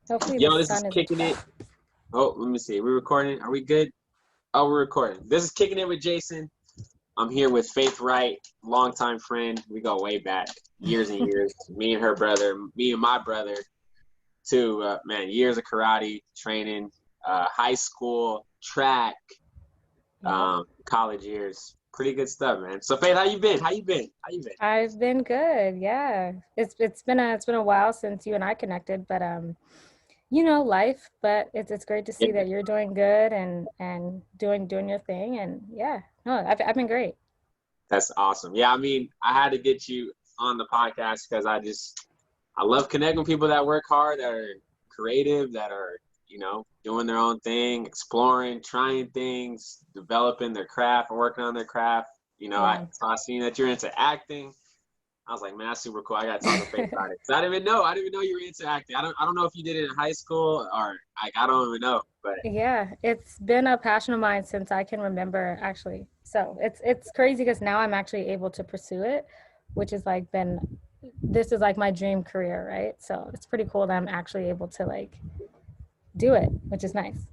Hopefully the Yo, this is sun isn't Kicking too It. bad. Oh, let me see. Are we recording? Are we good? Oh, we're recording. This is Kicking It with Jason. I'm here with Faith Wright, longtime friend. We go way back, years and years. Me and her brother, me and my brother, too. Man, years of karate training, high school, track, Yep. college years. Pretty good stuff, man. So, Faith, how you been? How you been? How you been? I've been good. Yeah. It's been a while since you and I connected, but life, but it's great to Yeah, see that you're doing good and doing your thing, and yeah. No, I've been great. that's awesome. Yeah, I mean, I had to get you on the podcast because I love connecting with people that work hard, that are creative, that are, doing their own thing, exploring, trying things, developing their craft, working on their craft. Yeah. I seen that you're into acting. I was like, man, that's super cool. I gotta talk to Faith about it. 'Cause I didn't even know you were into acting. I don't know if you did it in high school or like I don't even know. But Yeah, it's been a passion of mine since I can remember, actually. So it's crazy because now I'm actually able to pursue it, which is like been this is like my dream career, right? So it's pretty cool that I'm actually able to like do it, which is nice.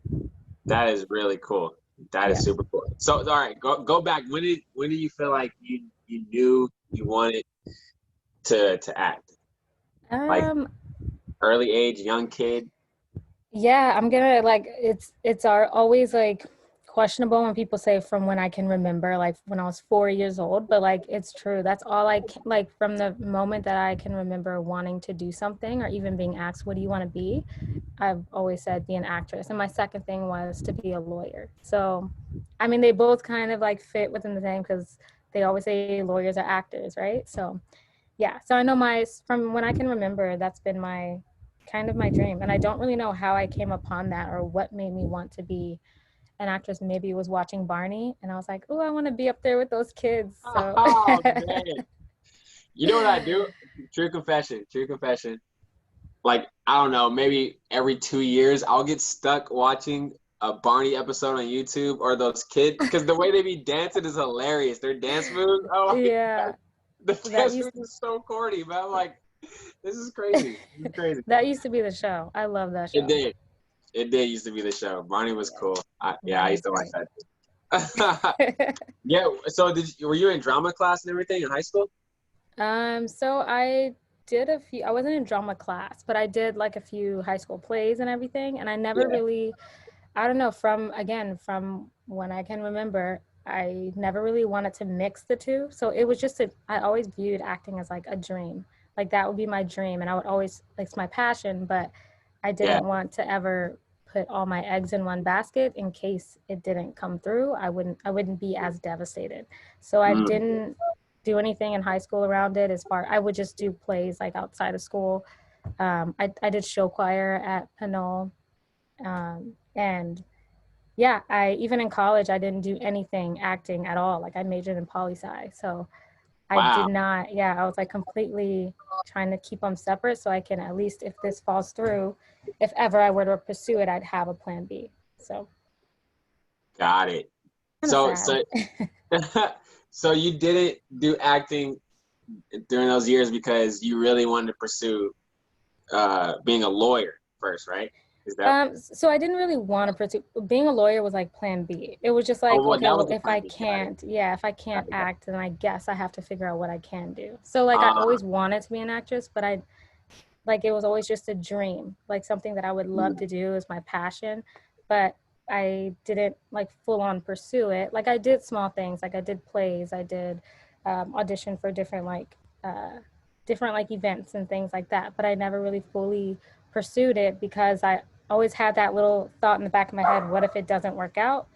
that is really cool. That is Yeah. super cool. So all right, go back. When did you feel like you knew you wanted to act? Like Um, early age, young kid? yeah, I'm gonna like it's our always like questionable when people say from when I can remember, like when I was 4 years old, but like it's true. That's all like from the moment that I can remember wanting to do something or even being asked, what do you want to be? I've always said be an actress. And my second thing was to be a lawyer. So, I mean, they both kind of like fit within the same because they always say lawyers are actors, right? So, yeah. So I know from when I can remember, that's been my kind of my dream. And I don't really know how I came upon that or what made me want to be an actress. Maybe it was watching Barney and I was like, oh, I want to be up there with those kids. So, Oh man. You know what I do? True confession, true confession. Like, I don't know, maybe every 2 years I'll get stuck watching a Barney episode on YouTube or those kids because the way they be dancing is hilarious. Their dance moves, oh my God. yeah, The that dance used moves is so corny, but I'm like, this is crazy. This is crazy. that used to be the show. I love that It show. did. It did used to be the show. Barney was Yeah, cool. Yeah, I Barney's used to watch great. that. Yeah, so were you in drama class and everything in high school? So I did a few, I wasn't in drama class, but I did like a few high school plays and everything. And I never Yeah. really, I don't know, from when I can remember, I never really wanted to mix the two. So it was I always viewed acting as like a dream. Like that would be my dream. And I would always, like, it's my passion, but I Yeah. didn't want to ever put all my eggs in one basket in case it didn't come through. I wouldn't be as devastated. So I Mm. didn't do anything in high school around it. I would just do plays like outside of school. I did show choir at Pinole. And yeah, I even in college I didn't do anything acting at all. Like I majored in poli sci. So I did Wow. not, yeah, I was like completely trying to keep them separate so I can, at least if this falls through, if ever I were to pursue it, I'd have a plan B. So Got it. kind of So sad. so so you didn't do acting during those years because you really wanted to pursue being a lawyer first, right? Is that So I didn't really want to pursue being a lawyer was like plan B. It was just like, well okay, that well, was the if plan I B. Got it. can't, yeah, if I can't Got it, got act, then I guess I have to figure out what I can do. So like I it. always wanted to be an actress, but I like it was always just a dream, like something that I would love to do is my passion, but I didn't like full on pursue it. Like I did small things, like I did plays, I did audition for different like events and things like that, but I never really fully pursued it because I always had that little thought in the back of my head, what if it doesn't work out?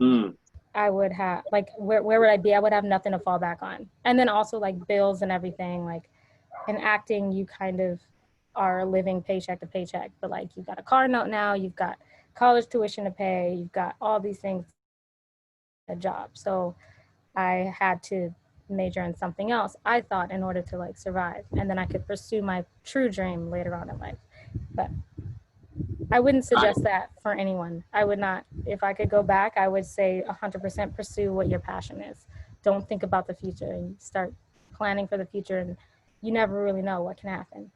Mm, I would have like where would I be? I would have nothing to fall back on. And then also like bills and everything, like in acting you kind of are living paycheck to paycheck, but like you've got a car note now, you've got college tuition to pay, you've got all these things, a job. So I had to major in something else, I thought, in order to like survive, and then I could pursue my true dream later on in life. But I wouldn't got suggest it. that for anyone. I would not. If I could go back, I would say 100% pursue what your passion is. Don't think about the future and start planning for the future, and you never really know what can happen.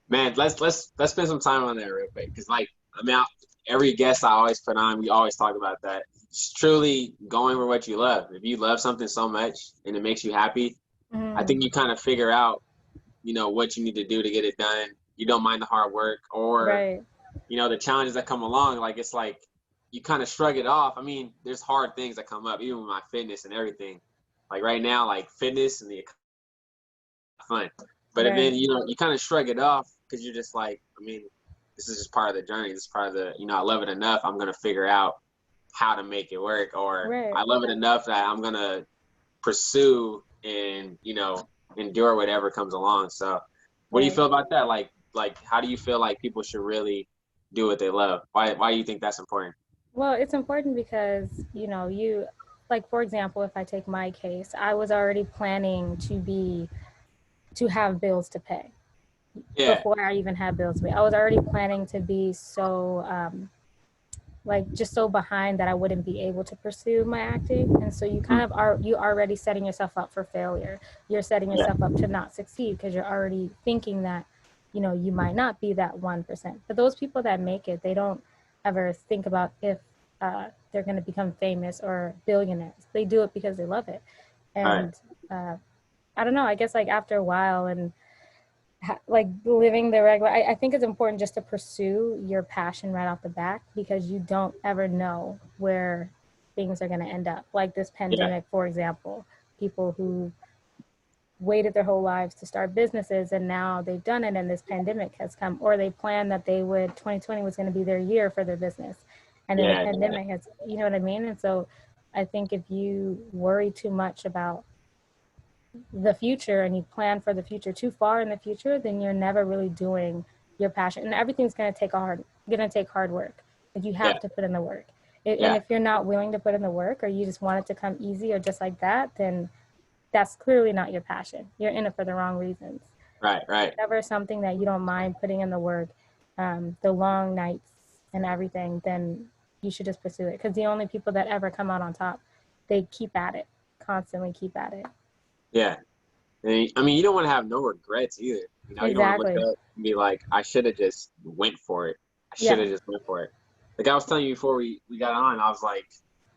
Man, let's spend some time on that real quick. Because like I mean, every guest I always put on, we always talk about that. It's truly going for what you love. If you love something so much and it makes you happy, I Mm, think you kind of figure out, what you need to do to get it done. You don't mind the hard work or, right, the challenges that come along. Like it's like you kind of shrug it off. I mean, there's hard things that come up, even with my fitness and everything. Like right now, like fitness and the fun. But then, right, you kind of shrug it off because you're just like, I mean, this is just part of the journey. This is part of the, I love it enough. I'm going to figure out how to make it work. Or right, I love it enough that I'm going to pursue and, endure whatever comes along. So what do you right. feel about that? How do you feel like people should really do what they love? Why do you think that's important? Well, it's important because, like, for example, if I take my case, I was already planning to have bills to pay Yeah. before I even had bills to pay. I was already planning to be so, like, just so behind that I wouldn't be able to pursue my acting. And so you kind Mm. of are, you already setting yourself up for failure. You're setting Yeah. yourself up to not succeed because you're already thinking that, you might not be that 1%. But those people that make it, they don't ever think about if they're going to become famous or billionaires. They do it because they love it. All right. And uh, I don't know, I guess like after a while and like living the regular, I think it's important just to pursue your passion right off the back because you don't ever know where things are going to end up. Like this Yeah. pandemic, for example, people who waited their whole lives to start businesses and now they've done it and this pandemic has come, or they planned that 2020 was going to be their year for their business, and then the Yeah. Yeah. pandemic has, you know what I mean? And so I think if you worry too much about the future and you plan for the future too far in the future, then you're never really doing your passion. And everything's gonna take hard work. Like you Yeah. have to put in the work. And Yeah. if you're not willing to put in the work, or you just want it to come easy or just like that, then that's clearly not your passion. You're in it for the wrong reasons. Right. Right. Whatever something that you don't mind putting in the work, the long nights and everything, then you should just pursue it. Because the only people that ever come out on top, they keep at it, constantly keep at it. Yeah. And, I mean, you don't want to have no regrets either. You don't want to Exactly. look up and be like, I should have just went for it. I should Yeah. have just went for it. Like I was telling you before we got on, I was like,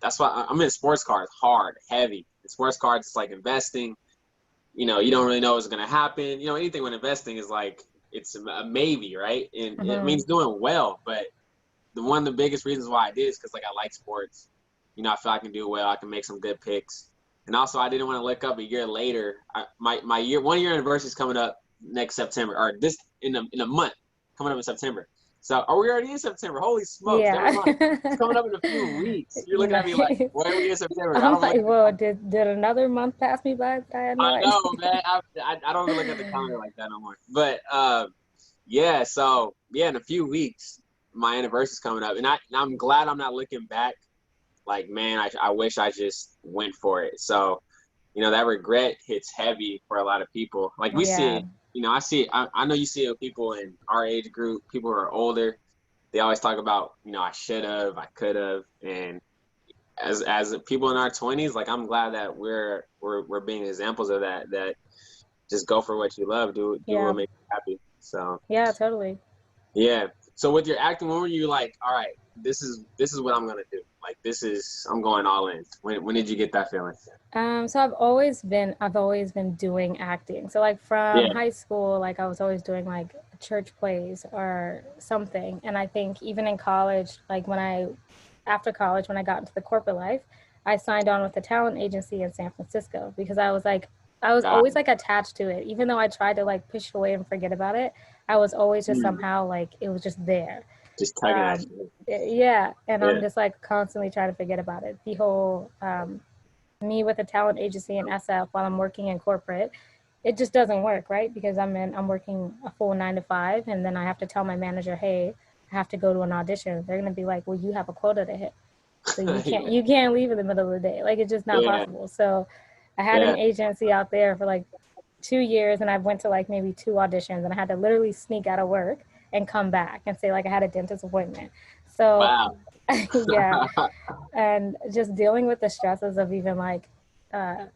that's why I'm in sports cards hard, heavy. In sports cards, it's like investing. You don't really know what's going to happen. Anything with investing is like, it's a maybe, right? And it Hmm. means doing well. But one of the biggest reasons why I did is because like I like sports. I feel I can do well. I can make some good picks. And also, I didn't want to look up a year later. My 1 year anniversary is coming up next September, or this in a month, coming up in September. So, are we already in September? Holy smokes! Never Yeah. mind. It's coming up in a few weeks. You're looking at me like, Nice. why are we in September? I I'm don't look like, at the whoa, calendar. did another month pass me by? I had no I idea. know, man. I don't even look at the calendar like that no more. But yeah. So yeah, in a few weeks, my anniversary's coming up, and I'm glad I'm not looking back like, man, I wish I just went for it. So, that regret hits heavy for a lot of people. Like we see Yeah. it, I see it. I know you see it with people in our age group, people who are older. They always talk about, I should have, I could have. And as people in our 20s, like I'm glad that we're being examples of that just go for what you love, do Yeah. what makes you happy. So Yeah, totally. yeah. So with your acting, when were you like, all right, this is what I'm gonna do. Like I'm going all in. When did you get that feeling? So I've always been doing acting. So like from Yeah. high school, like I was always doing like church plays or something. And I think even in college, like after college, when I got into the corporate life, I signed on with a talent agency in San Francisco because I was God. always like attached to it. Even though I tried to like push it away and forget about it, I was always just Mm. somehow like it was just there. Just tugging at you. Yeah, and I'm Yeah. just like constantly trying to forget about it. The whole me with a talent agency in SF while I'm working in corporate, it just doesn't work, right? Because I'm working a full 9 to 5, and then I have to tell my manager, hey, I have to go to an audition. They're gonna be like, well, you have a quota to hit, so you can't Yeah. you can't leave in the middle of the day. Like it's just not Yeah. possible. So I had Yeah. an agency out there for like 2 years, and I went to like maybe two auditions, and I had to literally sneak out of work and come back and say like I had a dentist appointment. So Wow. yeah, and just dealing with the stresses of even like uh,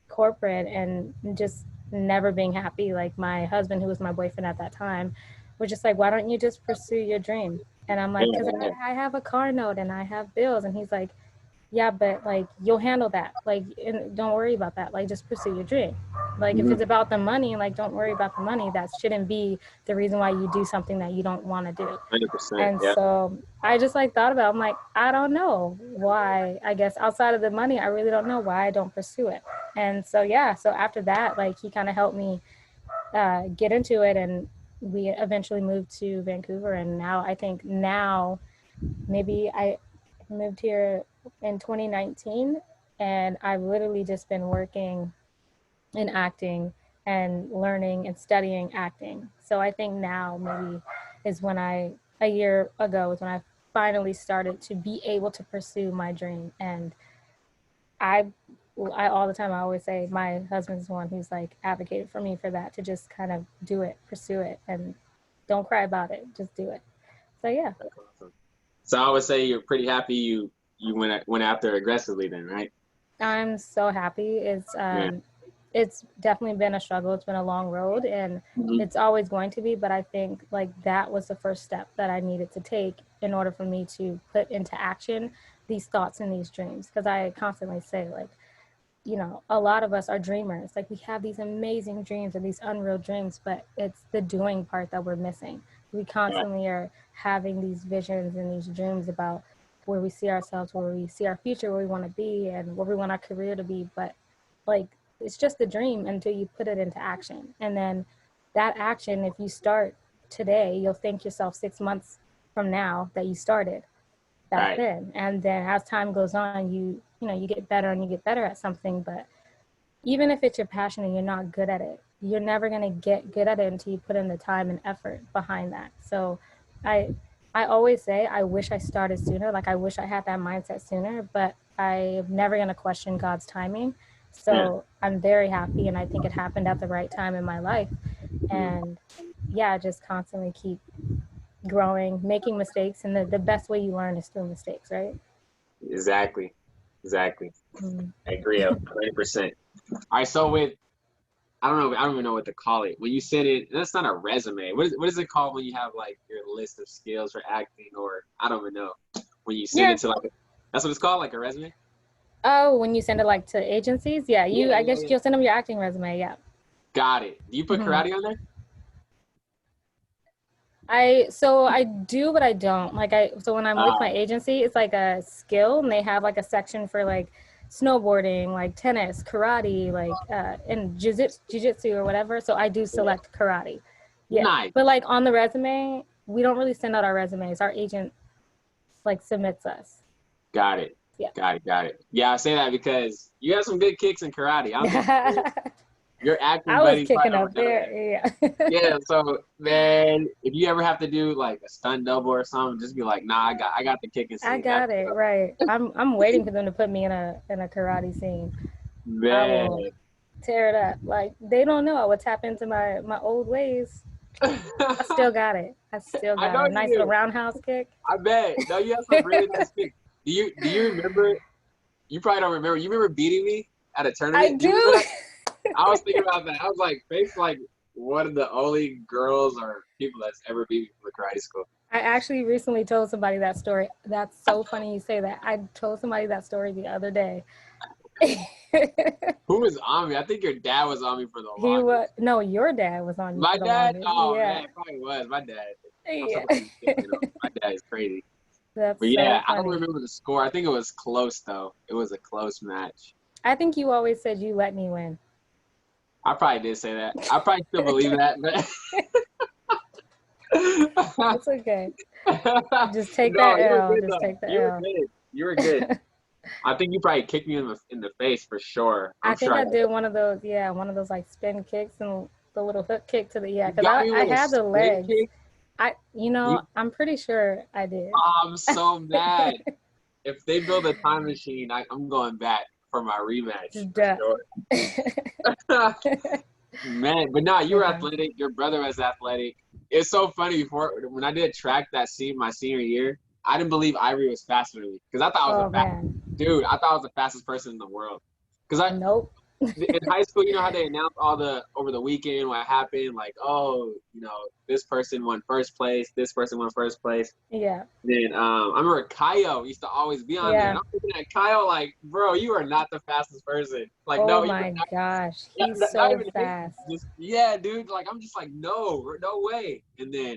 corporate and just never being happy. Like my husband, who was my boyfriend at that time, was just like, why don't you just pursue your dream? And I'm like, because Yeah. I have a car note and I have bills. And he's like, yeah, but like you'll handle that. Like, and don't worry about that. Like, just pursue your dream. Like, if Mm-hmm. it's about the money, like, don't worry about the money. That shouldn't be the reason why you do something that you don't want to do. 100%. And Yeah. so I just like thought about it. I'm like, I don't know why. I guess outside of the money, I really don't know why I don't pursue it. And so yeah, so after that, like he kind of helped me get into it, and we eventually moved to Vancouver. And now I think now maybe I moved here in 2019, and I've literally just been working in acting and learning and studying acting. So I think now maybe is when a year ago is when I finally started to be able to pursue my dream. And I, I all the time, I always say my husband's the one who's like advocated for me for that, to just kind of do it, pursue it, and don't cry about it, just do it. So yeah, That's awesome. So I would say you're pretty happy you went after aggressively then, right? I'm so happy. Yeah. It's definitely been a struggle. It's been a long road, and Mm-hmm. it's always going to be. But I think like that was the first step that I needed to take in order for me to put into action these thoughts and these dreams. Because I constantly say like, you know, a lot of us are dreamers. Like we have these amazing dreams and these unreal dreams, but it's the doing part that we're missing. We Yeah. constantly are having these visions and these dreams about where we see ourselves, where we see our future, where we want to be, and where we want our career to be. But like, it's just a dream until you put it into action. And then that action, if you start today, you'll thank yourself 6 months from now that you started back Right. then. And then as time goes on, you know, you get better and you get better at something. But even if it's your passion and you're not good at it, you're never going to get good at it until you put in the time and effort behind that. So i I always say I wish I started sooner. Like I wish I had that mindset sooner, but I'm never going to question God's timing. Yeah. So I'm very happy, and I think it happened at the right time in my life. Mm. And yeah, just constantly keep growing, making mistakes, and the best way you learn is through mistakes, right? Exactly. Exactly. Mm. I agree 100%. All right. So with I don't know. I don't even know what to call it. When you send it, that's not a resume. What is it called when you have like your list of skills for acting, or I don't even know. When you send Yeah. it to like, that's what it's called, like a resume. Oh, when you send it like to agencies, yeah, Yeah, I yeah, guess yeah. you'll send them your acting resume. Yeah. Got it. Do you put Hmm. karate on there? I do, but I don't. So when I'm with my Uh, agency, it's like a skill, and they have like a section for like snowboarding, like tennis, karate, like and jiu-jitsu or whatever. So I do yeah. select karate. Yeah. Nice. But like on the resume, we don't really send out our resumes. Our agent like submits us. Got it. Yeah. Got it. Got it. Yeah, I say that because you have some good kicks in karate. I don't think your acting I was buddies kicking probably up don't know that. there. Yeah. Yeah, so man, if you ever have to do like a stunt double or something, just be like, nah, I got the kicking I scene. That's got it right. I'm waiting for them to put me in a karate scene. I will man. tear it up. Like they don't know. I would tap into my old ways. I still got it. I still I got know it. you Nice little do. roundhouse kick. I bet. No, you have some really nice kicks. Do you remember? You probably don't remember. You remember beating me at a I tournament? Do you remember do. that? I was thinking about that. I was like, Faith's like one of the only girls or people that's ever beat me from the karate school. I actually recently told somebody that story. That's so funny you say that. I told somebody that story the other day. Who was on me? I think your dad was on me for the He was longest. no, your dad was on you My for the dad? longest. Oh Yeah, man, it probably was. My dad. I'm yeah. surprised you still, my dad is crazy. That's But yeah, so I don't funny. remember the score. I think it was close though. It was a close match. I think you always said you let me win. I probably did say that. I probably still believe that, but It's okay. Just take no, that you were L. good Just though. take the You were L. good. You were good. I think you probably kicked me in the face for sure. I I'm sure think I I got did one of those, yeah, one of those like spin kicks and the little hook kick to the, yeah, you because got me I with a had the spin legs. kick. You I'm pretty sure I did. I'm so mad. If they build a time machine, I'm going back for my rematch Just for duh. sure. Man, but no, you were Yeah. athletic. Your brother was athletic. It's so funny. Before when I did track my senior year, I didn't believe Ivory was faster than me because I thought I was the Oh fastest man. dude. I thought I was the fastest person in the world. Because Nope. in high school, you know how they announce all the over the weekend what happened, like, oh, this person won first place, this person won first place. Yeah. Then I remember Kyle used to always be on there, and Yeah. I'm looking at Kyle like, bro, you are not the fastest person. Like, Oh no, you are my not. gosh. Yeah, He's not so even hating, fast. just yeah, dude. Like, I'm just like, no way. And then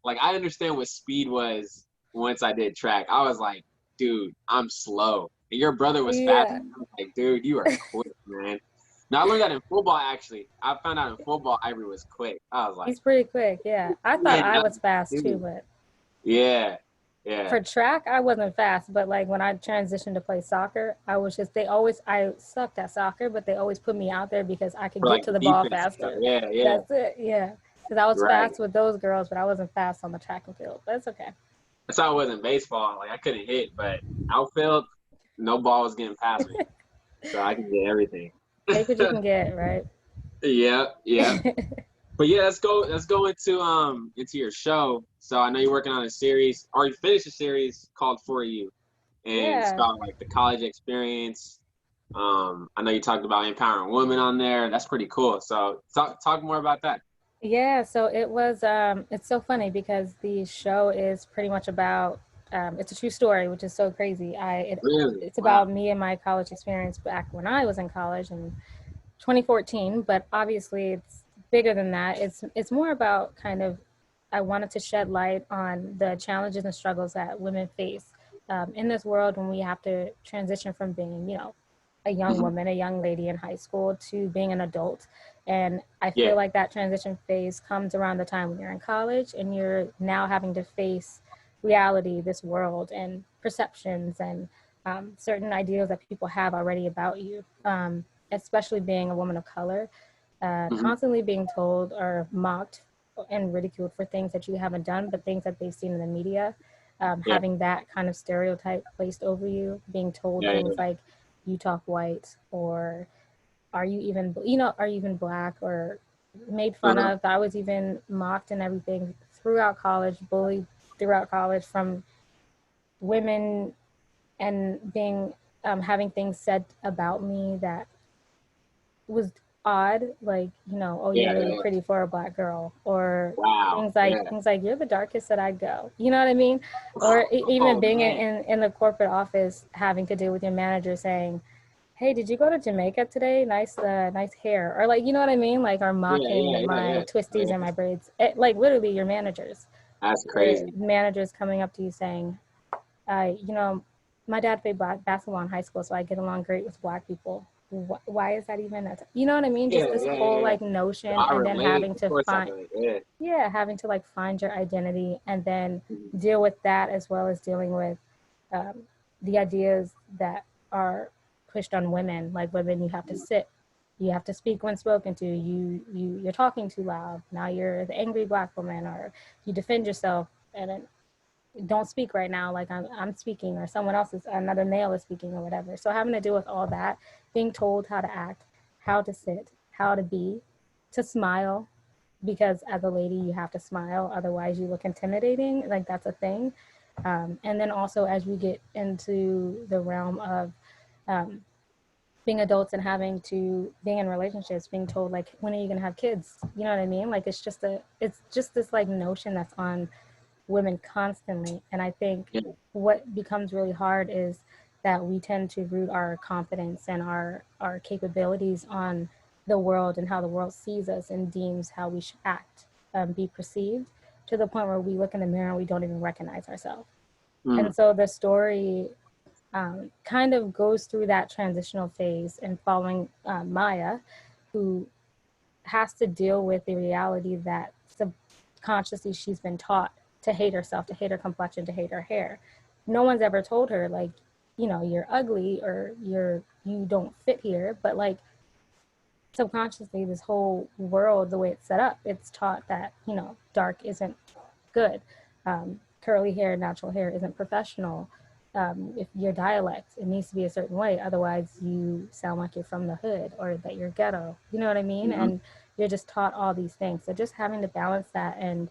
like I understand what speed was once I did track. I was like, dude, I'm slow. And your brother was fast. Yeah. I was like, dude, you are quick, man. Now I learned that in football. Actually, I found out in football, Ivory was quick. I was like, He's pretty quick. Yeah. I thought man, I was fast too, dude. but Yeah, yeah, for track, I wasn't fast. But like when I transitioned to play soccer, I was just, I sucked at soccer, but they always put me out there because I could for get like to the ball defense stuff. faster. Yeah, yeah, That's it. Yeah. Because I was right. fast with those girls, but I wasn't fast on the track and field. That's okay. That's how it was in baseball. Like I couldn't hit, but outfield, no ball was getting past me, so I could get everything. Take what you can get, right? Yeah, yeah. But yeah, let's go into your show. So I know you're working on a series, or you finished a series called For You, and it's Yeah. about like the college experience. I know you talked about empowering women on there. That's pretty cool. So talk more about that. Yeah, so it's so funny because the show is pretty much about it's a true story, which is so crazy. Really? It's Wow. about me and my college experience back when I was in college in 2014, but obviously it's bigger than that. It's more about kind of I wanted to shed light on the challenges and struggles that women face in this world when we have to transition from being, a young Hmm. woman, a young lady in high school to being an adult. And I Yeah. feel like that transition phase comes around the time when you're in college and you're now having to face reality, this world, and perceptions and certain ideas that people have already about you, especially being a woman of color, Hmm. constantly being told or mocked and ridiculed for things that you haven't done, but things that they've seen in the media. Yeah. Having that kind of stereotype placed over you, being told Yeah. things Yeah. like you talk white or are you even black or made fun Uh-huh. of. I was even mocked and everything throughout college, bullied throughout college from women and being having things said about me that was odd, like, oh, you're Yeah. really Yeah. pretty for a black girl, or Wow. Yeah. things like you're the darkest that I'd go. You know what I mean? Or even Oh being man. in the corporate office, having to deal with your manager saying, "Hey, did you go to Jamaica today? Nice hair," or like, you know what I mean? Like, or Yeah. Yeah. mocking Yeah. my Yeah. twisties Yeah. and my braids. Like literally, your managers, That's or crazy. managers coming up to you saying, I, you know, my dad played basketball in high school, so I get along great with black people. Why is that even? You know what I mean? Yeah. Just this Yeah. whole Yeah. like notion, I and then relate. having Of to course I find, relate. Yeah. yeah, having to like find your identity, and then Mhm. deal with that as well as dealing with um, the ideas that are pushed on women. Like women, you have to sit, you have to speak when spoken to. You're talking too loud. Now you're the angry black woman, or you defend yourself, and then don't speak right now, like I'm speaking, or someone else is, another male is speaking, or whatever. So having to deal with all that, being told how to act, how to sit, how to be, to smile, because as a lady you have to smile, otherwise you look intimidating, like that's a thing. And then also as we get into the realm of um, being adults and having to being in relationships, being told like, when are you gonna have kids, you know what I mean? Like it's just this like notion that's on women constantly. And I think Yeah. what becomes really hard is that we tend to root our confidence and our capabilities on the world and how the world sees us and deems how we should act, be perceived, to the point where we look in the mirror and we don't even recognize ourselves. Mm. And so the story kind of goes through that transitional phase and following Maya, who has to deal with the reality that subconsciously she's been taught to hate herself, to hate her complexion, to hate her hair. No one's ever told her like, you're ugly or you don't fit here, but like subconsciously this whole world, the way it's set up, it's taught that, dark isn't good. Curly hair, natural hair isn't professional. If your dialect, it needs to be a certain way. Otherwise, you sound like you're from the hood or that you're ghetto. You know what I mean? Hmm. And you're just taught all these things. So just having to balance that and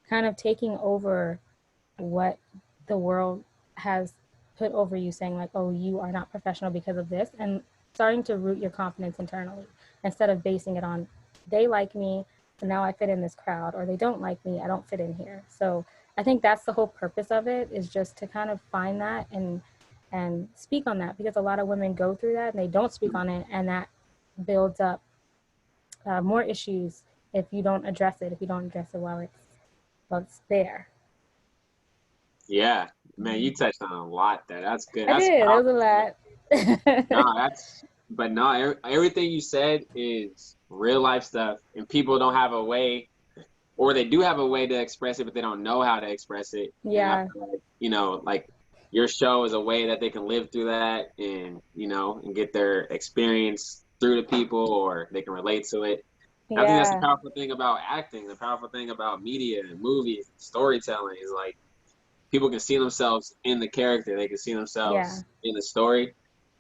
kind of taking over what the world has put over you, saying like, oh, you are not professional because of this. And starting to root your confidence internally instead of basing it on they like me, so now I fit in this crowd, or they don't like me, I don't fit in here. So I think that's the whole purpose of it, is just to kind of find that and speak on that, because a lot of women go through that and they don't speak on it, and that builds up more issues if you don't address it, if you don't address it while it's there. Yeah, man, Mm-hmm. you touched on a lot there. That's good. I That's did. That was powerful. a No, lot. that's but no, everything you said is real life stuff, and people don't have a way, or they do have a way to express it, but they don't know how to express it. And I Yeah, feel like, like your show is a way that they can live through that, and and get their experience through to people, or they can relate to it. I think that's the yeah, powerful thing about acting, the powerful thing about media and movies, storytelling is like people can see themselves in the character, they can see yeah, themselves in the story.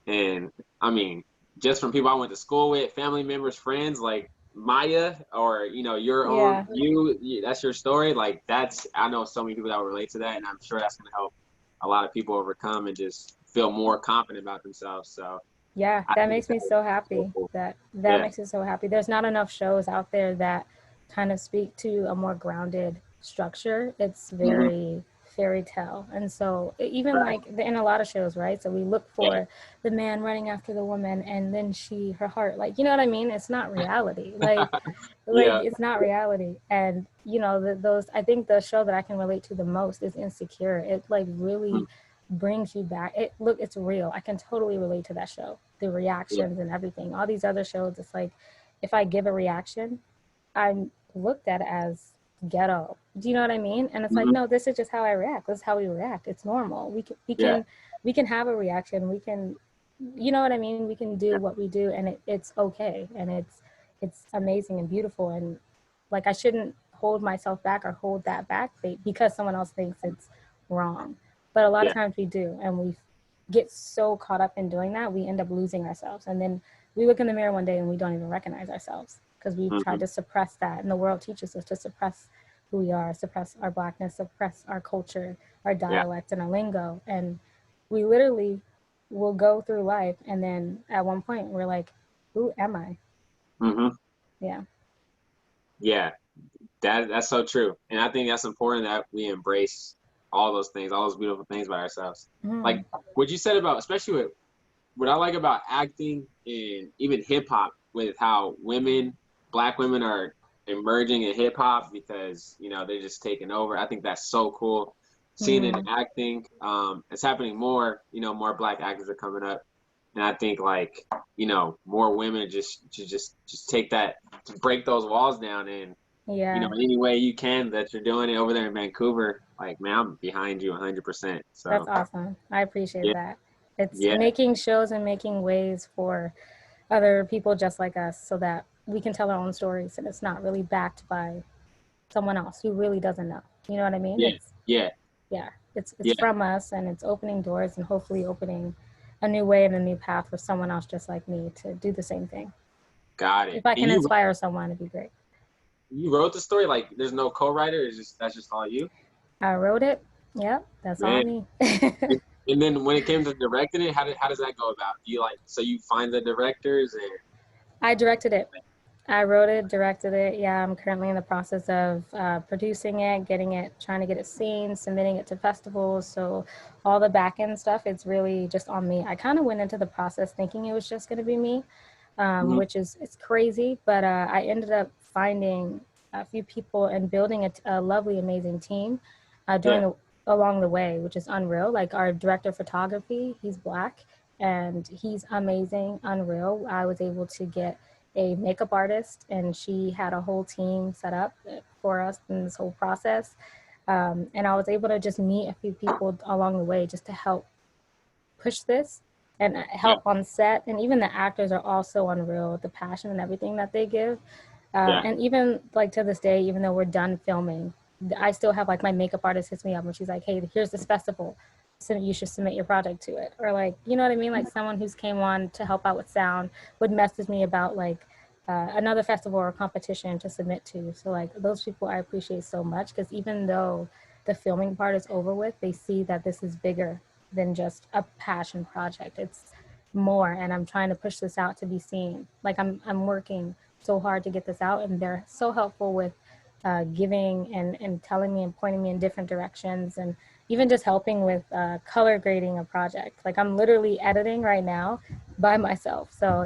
And I mean, just from people I went to school with, family members, friends, like Maya, or your own yeah. that's your story. Like I know so many people that will relate to that, and I'm sure that's gonna help a lot of people overcome and just feel more confident about themselves. So Yeah, I that think makes me so that's so happy. cool. That Yeah. makes me so happy. There's not enough shows out there that kind of speak to a more grounded structure. It's Hmm. very fairy tale. And so even Right. like in a lot of shows, right? So we look Yeah. for the man running after the woman and then her heart, like, you know what I mean? It's not reality. Like Yeah. it's not reality. And those, I think the show that I can relate to the most is Insecure. It like Mm. really brings you back. It's real. I can totally relate to that show, the Yeah. reactions and everything. All these other shows, it's like if I give a reaction, I'm looked at as ghetto. Do you know what I mean? And it's like, Hmm. no, this is just how I react. This is how we react. It's normal. Yeah. We can have a reaction. We can, you know what I mean? We can do Yeah. what we do, and it's okay, and it's amazing and beautiful. And like, I shouldn't hold myself back or hold that back because someone else thinks it's wrong. But a lot of Yeah. times we do, and we get so caught up in doing that, we end up losing ourselves. And then we look in the mirror one day and we don't even recognize ourselves because we've tried Hmm. to suppress that. And the world teaches us to suppress who we are, suppress our blackness, suppress our culture, our Yeah. dialect, and our lingo. And we literally will go through life. And then at one point, we're like, who am I? Hmm. Yeah. Yeah. That's so true, and I think that's important that we embrace all those things, all those beautiful things about ourselves. Like Mm. what you said about, especially with what I like about acting and even hip hop, with how black women are emerging in hip hop because they're just taking over. I think that's so cool. Seeing it in Mm. acting, it's happening more. More black actors are coming up, and I think like more women just take that to break those walls down and Yeah. any way you can that you're doing it over there in Vancouver, like, man, I'm behind you 100%. That's So, awesome. I appreciate yeah, that. It's yeah, making shows and making ways for other people just like us so that we can tell our own stories and it's not really backed by someone else who really doesn't know. You know what I mean? yeah, It's yeah, yeah, it's yeah, from us and it's opening doors and hopefully opening a new way and a new path for someone else just like me to do the same thing. got it. If I And can inspire someone, it'd be great. you wrote the story, like, there's no co-writer. It's just that's just all you, I wrote it. Yep, that's all man. me. And then when it came to directing it, how does that go about? Do you like so you find the directors and I directed it. I wrote it, directed it. Yeah, I'm currently in the process of producing it, trying to get it seen, submitting it to festivals. So all the back end stuff, it's really just on me. I kind of went into the process thinking it was just going to be me, Mhm. which is it's crazy. But I ended up finding a few people and building a lovely, amazing team Yeah, along the way, which is unreal. Like our director of photography, he's black and he's amazing, unreal. I was able to get a makeup artist and she had a whole team set up for us in this whole process. And I was able to just meet a few people along the way just to help push this and yeah, help on set. And even the actors are also unreal, the passion and everything that they give. yeah, And even like to this day, even though we're done filming, I still have like my makeup artist hits me up and she's like, "Hey, here's this festival, so you should submit your project to it." Or like, you know what I mean? Like someone who's came on to help out with sound would message me about like another festival or competition to submit to. So like those people I appreciate so much because even though the filming part is over with, they see that this is bigger than just a passion project. more, and I'm trying to push this out to be seen. Like I'm working so hard to get this out, and they're so helpful with giving and telling me and pointing me in different directions, and even just helping with color grading a project. Like I'm literally editing right now by myself, so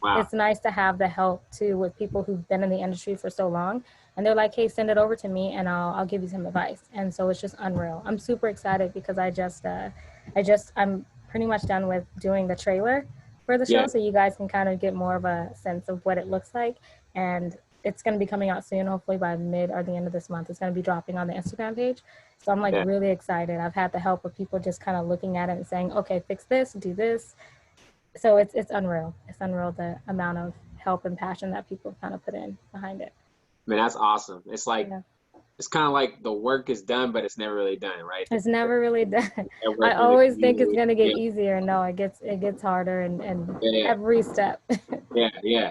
Wow. it's nice to have the help too with people who've been in the industry for so long, and they're like, hey, send it over to me and I'll give you some advice. And so it's just unreal. I'm super excited because I'm pretty much done with doing the trailer for the Yeah. show, so you guys can kind of get more of a sense of what it looks like. And it's going to be coming out soon, hopefully by mid or the end of this month. It's going to be dropping on the Instagram page. So I'm like Yeah. really excited. I've had the help of people just kind of looking at it and saying, okay, fix this, do this. So it's unreal. It's unreal the amount of help and passion that people kind of put in behind it. Man, that's awesome. It's like Yeah. it's kind of like the work is done, but it's never really done, right? It's never really done. That I work in the always think it's community. gonna get Yeah. easier. No, it gets harder and Yeah. every step. Yeah. Yeah.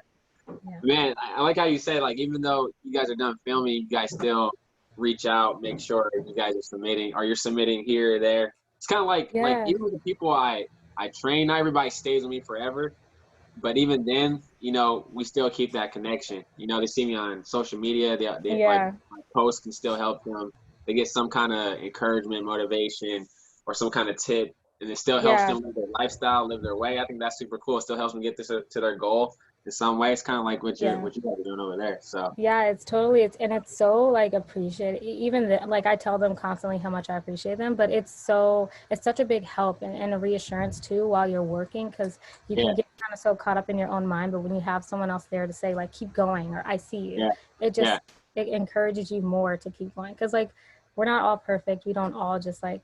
Yeah. Man, I like how you said, like, even though you guys are done filming, you guys still reach out, make sure you guys are submitting, or you're submitting here or there. It's kind of like Yeah. even with the people I train, not everybody stays with me forever, but even then, we still keep that connection. They see me on social media. They like Yeah. my posts can still help them. They get some kind of encouragement, motivation, or some kind of tip, and it still helps Yeah. them live their lifestyle, live their way. I think that's super cool. It still helps them get to their goal in some way. It's kind of like Yeah. what you guys are doing over there. So Yeah, it's totally it's so like appreciated. Even like I tell them constantly how much I appreciate them, but it's such a big help and a reassurance too while you're working, because you yeah, can get kind of so caught up in your own mind, but when you have someone else there to say like keep going or I see you, yeah, it yeah, just it encourages you more to keep going, because like we're not all perfect. We don't all just like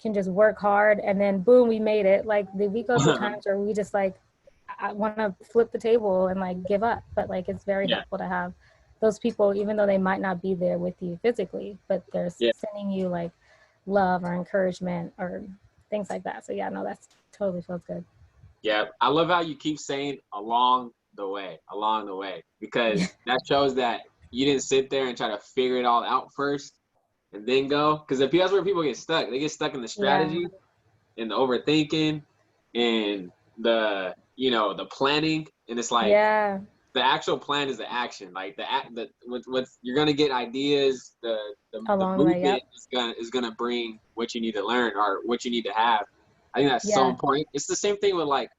can just work hard and then boom we made it. Like we go through times where we just like I want to flip the table and like give up. But like it's very yeah, helpful to have those people, even though they might not be there with you physically, but they're yeah, sending you like love or encouragement or things like that. So yeah, no, that's totally feels good. yeah. I love how you keep saying along the way, Yeah, because that shows that you didn't sit there and try to figure it all out first and then go. Because that's where people get stuck. They get stuck in the yeah, strategy and the overthinking and the planning, and it's like yeah. the actual plan is the action. Like what you're gonna get ideas. The Along the way, movement yep, is gonna bring what you need to learn or what you need to have. I think that's so yeah, important. It's the same thing with like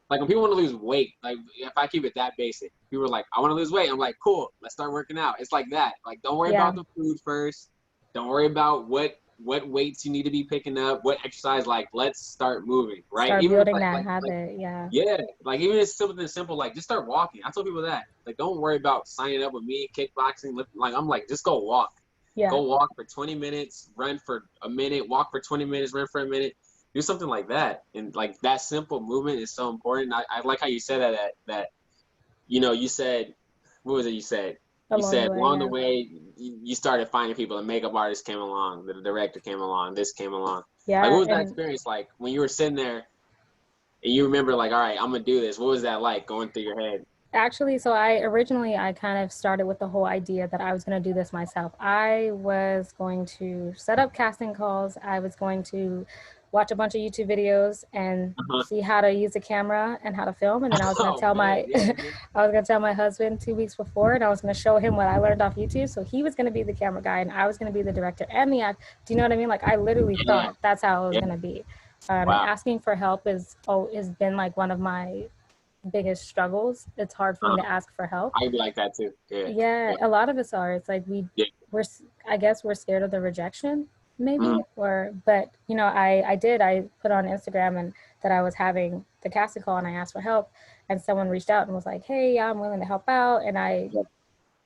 when people want to lose weight. Like if I keep it that basic, people are like, I want to lose weight. I'm like, cool, let's start working out. It's like that. Like don't worry yeah. about the food first. Don't worry about what weights you need to be picking up, what exercise. Like let's start moving, right? Start Even if building that like habit. Yeah, yeah, like even if it's something simple, like just start walking. I tell people that. Like, don't worry about signing up with me, kickboxing. Like, I'm like, just go walk. yeah, Go walk for 20 minutes, run for a minute, walk for 20 minutes, run for a minute. Do something like that. And like that simple movement is so important. I like how you said you said, what was it you said? You along said the way. along the Yeah, way, you started finding people. The makeup artist came along, the director came along, this came along. Like, what yeah, was that and experience like when you were sitting there and you remember like, all right, I'm gonna do this. What was that like going through your head? actually, so I kind of started with the whole idea that I was going to do this myself. I was going to set up casting calls. I was going to watch a bunch of YouTube videos and Uh-huh. see how to use a camera and how to film. And then I was going to Oh tell man, my yeah, I was going to tell my husband 2 weeks before, and I was going to show him what I learned off YouTube. So he was going to be the camera guy, and I was going to be the director and the act. Do you know what I mean? Like I literally yeah, thought that's how it was yeah. going to be. And Wow, asking for help has been like one of my biggest struggles. It's hard for me to ask for help. I'd be like that too. Yeah, Yeah, yeah, a lot of us are. It's like yeah. we're I guess we're scared of the rejection, Mhm. maybe. Or but I put on Instagram and that I was having the casting call and I asked for help, and someone reached out and was like, "Hey, yeah, I'm willing to help out." And I Yeah,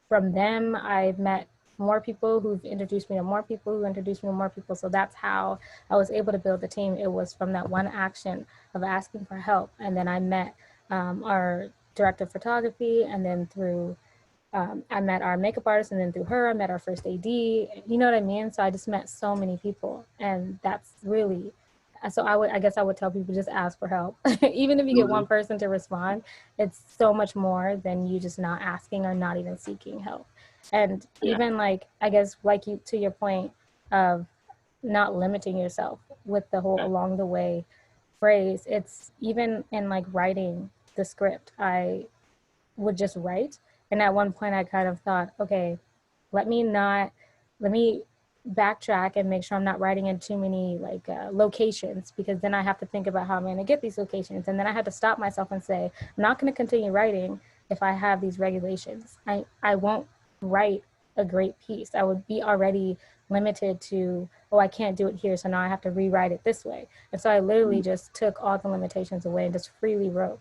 from them I've met more people who've introduced me to more people who introduced me to more people. So that's how I was able to build the team. It was from that one action of asking for help, and then I met our director of photography, and then through I met our makeup artist, and then through her, I met our first AD. You know what I mean? So I just met so many people, and that's really. So I guess I would tell people just ask for help. Even if you get hmm one person to respond, it's so much more than you just not asking or not even seeking help. And yeah, even like I guess like you to your point of not limiting yourself with the whole yeah, along the way phrase. It's even in like writing the script, I would just write. And at one point, I kind of thought, okay, let me not, let me backtrack and make sure I'm not writing in too many like locations, because then I have to think about how I'm going to get these locations. And then I had to stop myself and say, I'm not going to continue writing if I have these regulations. I won't write a great piece. I would be already limited to, oh, I can't do it here, so now I have to rewrite it this way. And so I literally just took all the limitations away and just freely wrote.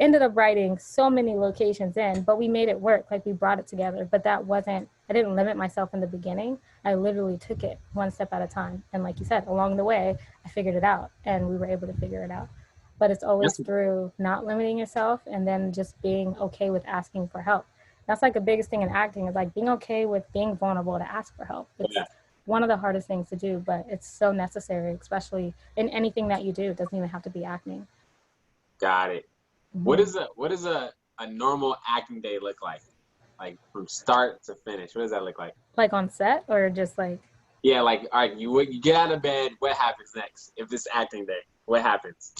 Ended up writing so many locations in, but we made it work. Like we brought it together. But that wasn't, I didn't limit myself in the beginning. I literally took it one step at a time. And like you said, along the way, I figured it out and we were able to figure it out. But it's always That's through not limiting yourself and then just being okay with asking for help. That's like the biggest thing in acting, is like being okay with being vulnerable to ask for help. It's yeah, one of the hardest things to do, but it's so necessary, especially in anything that you do. It doesn't even have to be acting. got it. Mm-hmm. What is a normal acting day look like? Like from start to finish. What does that look like? Like on set or just like Yeah, like all right, you get out of bed. What happens next? If it's acting day, what happens?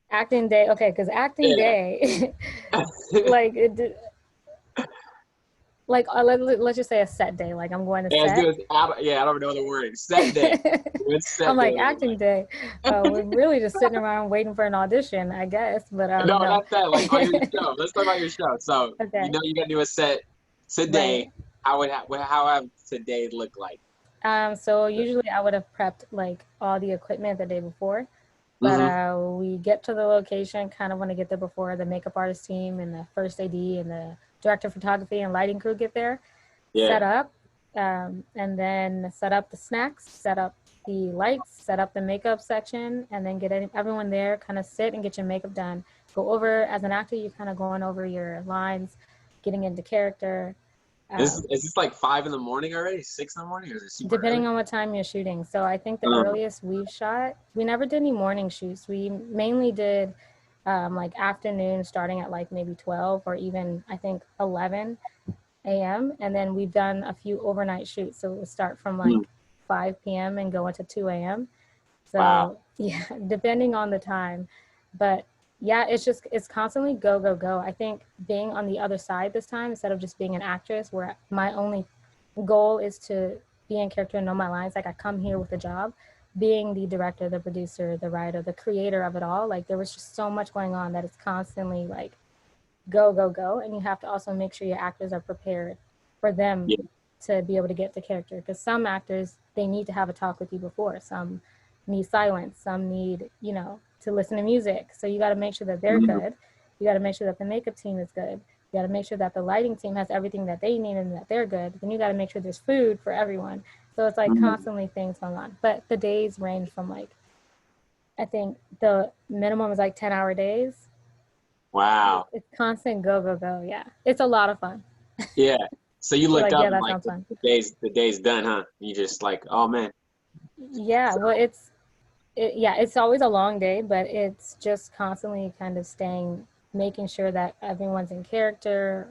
acting day? Okay, because acting Yeah. day, like it, like let's just say a set day. Like I'm going to Yeah, let's do set. it. Yeah, I don't know the word. Set day. What's I'm set day like looking acting day. We're really just sitting around waiting for an audition, I guess. But like? No, no. not that. Like on your show. Let's talk about your show. So you Okay, know you got to do a set today. right. How have today look like? So usually I would have prepped like all the equipment the day before. But Mm-hmm. we get to the location, kind of want to get there before the makeup artist team and the first AD and the director of photography and lighting crew get there, Yeah. set up, and then set up the snacks, set up the lights, set up the makeup section, and then get everyone there, kind of sit and get your makeup done. Go over, as an actor, you're kind of going over your lines, getting into character. Um, Is this like 5 in the morning already? 6 in the morning, or is it super early? Depending on what time you're shooting. So I think the Mm. earliest we've shot, we never did any morning shoots. We mainly did like afternoon, starting at like maybe 12 or even I think 11 a.m. And then we've done a few overnight shoots. So we'll start from Mm. like 5 p.m. and go into 2 a.m. Wow. So yeah, depending on the time. But yeah, it's constantly go, go, go. I think being on the other side this time, instead of just being an actress, where my only goal is to be in character and know my lines, like I come here with a job, being the director, the producer, the writer, the creator of it all, like there was just so much going on that it's constantly like go, go, go. And you have to also make sure your actors are prepared for them Yeah. to be able to get to character. Because some actors, they need to have a talk with you before. Some need silence. Some need, to listen to music. So you got to make sure that they're Mhm. good. You got to make sure that the makeup team is good. You got to make sure that the lighting team has everything that they need and that they're good. Then you got to make sure there's food for everyone. So it's like Mhm. constantly things going on. But the days range from like, I think the minimum is like 10-hour days. Wow. It's constant go, go, go. Yeah. It's a lot of fun. Yeah. So you You're look like, up yeah, and that like sounds fun. the day's done, huh? You just like, oh man. Yeah. Well, yeah, it's always a long day, but it's just constantly kind of making sure that everyone's in character,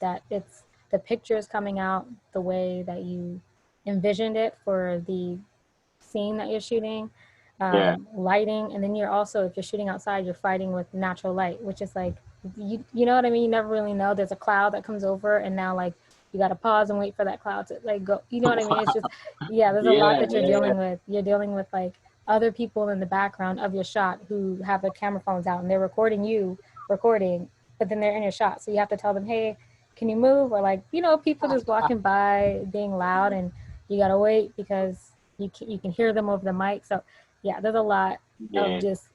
that the picture is coming out the way that you envisioned it for the scene that you're shooting, Yeah. lighting, and then you're also, if you're shooting outside, you're fighting with natural light, which is like, you know what I mean? You never really know. There's a cloud that comes over, and now like you got to pause and wait for that cloud to like go. You know what I mean? It's just, yeah, there's a lot Yeah, that you're yeah. dealing with. You're dealing with like other people in the background of your shot who have their camera phones out and they're recording you recording, but then they're in your shot. So you have to tell them, hey, can you move? Or like, people just walking by being loud, and you got to wait because you can hear them over the mic. So yeah, there's a lot of Yeah. just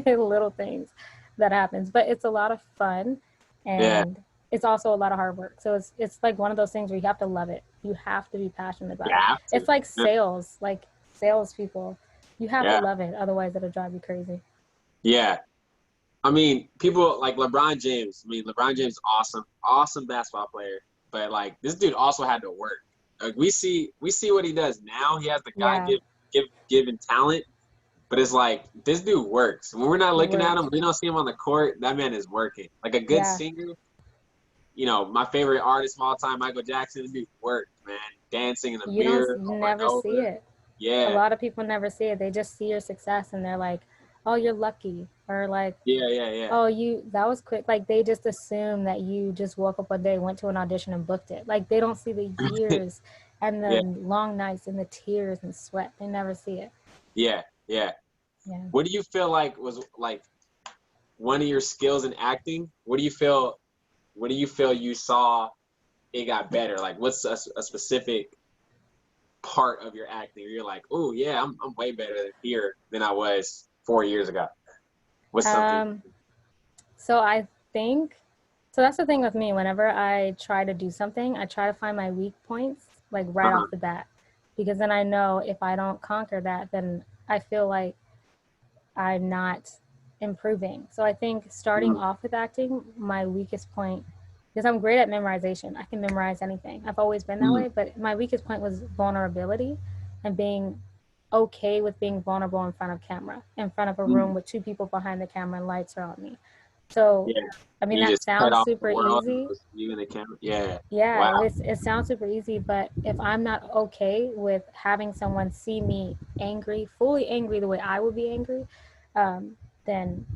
little things that happens, but it's a lot of fun, Yeah. and it's also a lot of hard work. So it's like one of those things where you have to love it. You have to be passionate You about it. have to. It's like Yeah. sales, like salespeople. You have to Yeah. love it, otherwise it'll drive you crazy. Yeah. I mean, people like LeBron James. I mean, LeBron James, awesome, awesome basketball player. But like this dude also had to work. Like we see what he does now. He has the God Yeah, given talent, but it's like this dude works. When we're not he looking at him, worked. we don't see him on the court. That man is working. Like a good Yeah, singer. My favorite artist of all time, Michael Jackson. The dude worked, man, dancing in the you mirror over and never see over. it. A Yeah. lot of people never see it. They just see your success and they're like, oh, you're lucky, or like, Yeah, yeah, yeah. oh, that was quick. Like they just assume that you just woke up one day, went to an audition and booked it. Like they don't see the years and the Yeah, long nights and the tears and sweat. They never see it. yeah, yeah. Yeah. What do you feel like was like one of your skills in acting? What do you feel you saw it got better? Like what's a specific part of your acting where you're like, oh yeah, I'm way better here than I was 4 years ago. What's something? Um, so I think, so that's the thing with me. Whenever I try to do something, I try to find my weak points like right Uh-huh. off the bat, because then I know if I don't conquer that, then I feel like I'm not improving. So I think starting Mm, off with acting, my weakest point, because I'm great at memorization, I can memorize anything. I've always been that mm, way, but my weakest point was vulnerability and being okay with being vulnerable in front of camera, in front of a mm. room with two people behind the camera and lights are on me. So, Yeah. I mean, You that just cut sounds off the super world and it easy. was you and the camera. Yeah. Yeah, Wow. it sounds super easy, but if I'm not okay with having someone see me angry, fully angry the way I would be angry, um, then